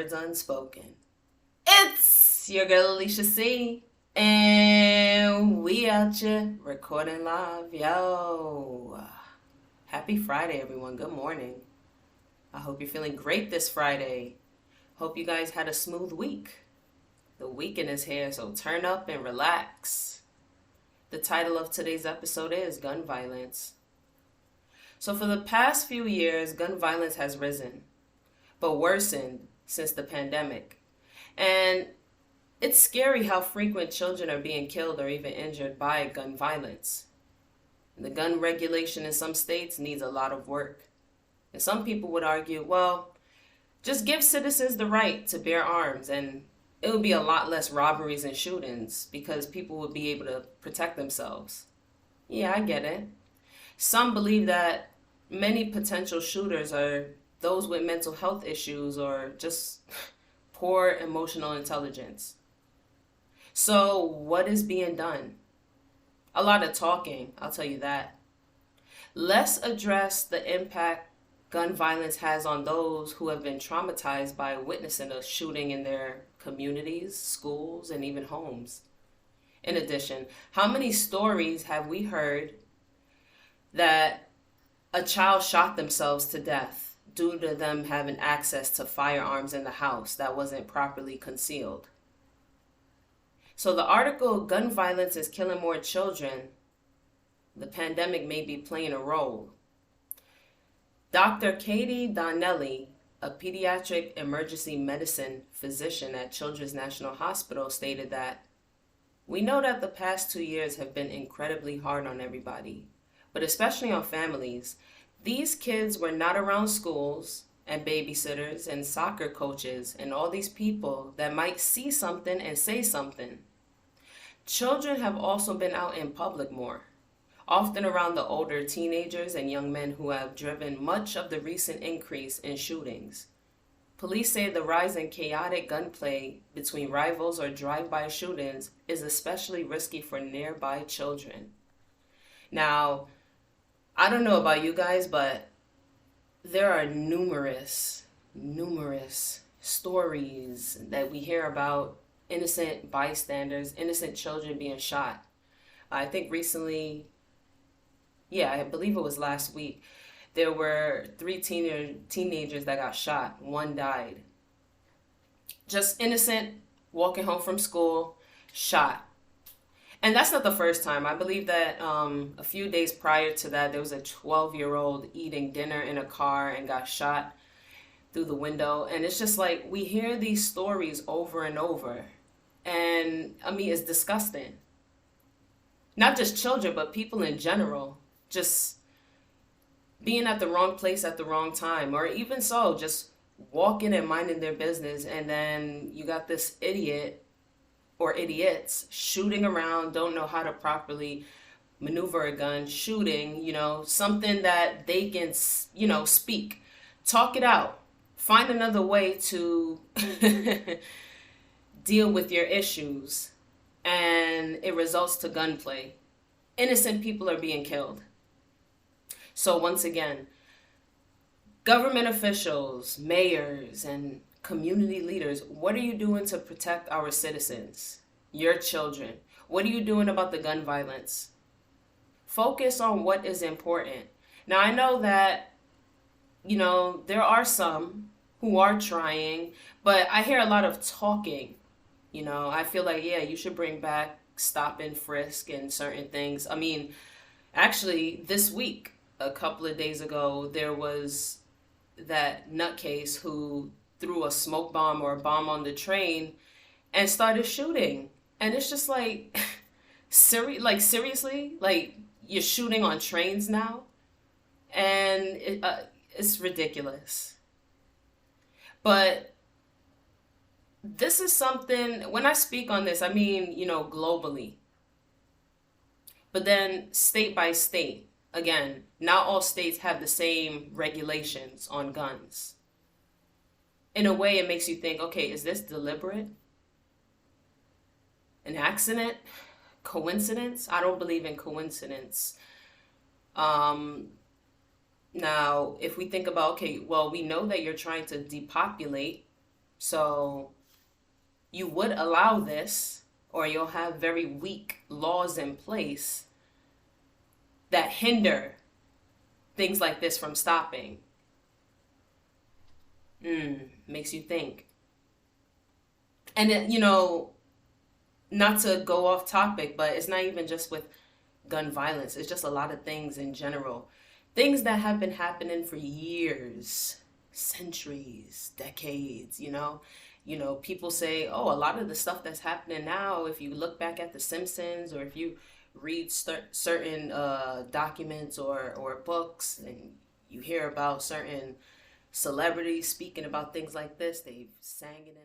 W0rds Unspoken. It's your girl Alicia C. And we out here recording live. Yo. Happy Friday, everyone. Good morning. I hope you're feeling great this Friday. Hope you guys had a smooth week. The weekend is here, so turn up and relax. The title of today's episode is Gun Violence. So for the past few years, gun violence has risen, but worsened since the pandemic. And it's scary how frequent children are being killed or even injured by gun violence. The gun regulation in some states needs a lot of work. And some people would argue, well, just give citizens the right to bear arms and it would be a lot less robberies and shootings because people would be able to protect themselves. Yeah, I get it. Some believe that many potential shooters are those with mental health issues or just poor emotional intelligence. So what is being done? A lot of talking, I'll tell you that. Let's address the impact gun violence has on those who have been traumatized by witnessing a shooting in their communities, schools, and even homes. In addition, how many stories have we heard that a child shot themselves to death due to them having access to firearms in the house that wasn't properly concealed? So the article, Gun Violence is Killing More Children, the pandemic may be playing a role. Dr. Katie Donnelly, a pediatric emergency medicine physician at Children's National Hospital, stated that, "We know that the past 2 years have been incredibly hard on everybody, but especially on families. These kids were not around schools and babysitters and soccer coaches and all these people that might see something and say something. Children have also been out in public more, often around the older teenagers and young men who have driven much of the recent increase in shootings. Police say the rise in chaotic gunplay between rivals or drive-by shootings is especially risky for nearby children." Now, I don't know about you guys, but there are numerous stories that we hear about innocent bystanders, innocent children being shot. I think recently, I believe it was last week, there were 3 teenagers that got shot. One died. Just innocent, walking home from school, shot. And that's not the first time. I believe that a few days prior to that, there was a 12-year-old eating dinner in a car and got shot through the window. And it's just like, we hear these stories over and over. And I mean, it's disgusting. Not just children, but people in general. Just being at the wrong place at the wrong time. Or even so, just walking and minding their business. And then you got this idiot or idiots shooting around, don't know how to properly maneuver a gun, shooting, something that they can, speak, talk it out, find another way to deal with your issues, and it results to gunplay. Innocent people are being killed. So once again, government officials, mayors, and community leaders, what are you doing to protect our citizens, your children? What are you doing about the gun violence? Focus on what is important. Now, I know that, there are some who are trying, but I hear a lot of talking. I feel like, you should bring back stop and frisk and certain things. I mean, actually, this week, a couple of days ago, there was that nutcase who threw a smoke bomb or a bomb on the train and started shooting. And it's just like, seriously? Like, you're shooting on trains now? And it's ridiculous. But this is something, when I speak on this, I mean, globally. But then state by state, again, not all states have the same regulations on guns. In a way, it makes you think, okay, is this deliberate? An accident? Coincidence? I don't believe in coincidence. Now, if we think about, okay, well, we know that you're trying to depopulate So you would allow this, or you'll have very weak laws in place that hinder things like this from stopping. Makes you think. And then, not to go off topic, but it's not even just with gun violence. It's just a lot of things in general. Things that have been happening for years, centuries, decades, People say, oh, a lot of the stuff that's happening now, if you look back at The Simpsons, or if you read certain documents or books, and you hear about certain celebrities speaking about things like this, they've sang it in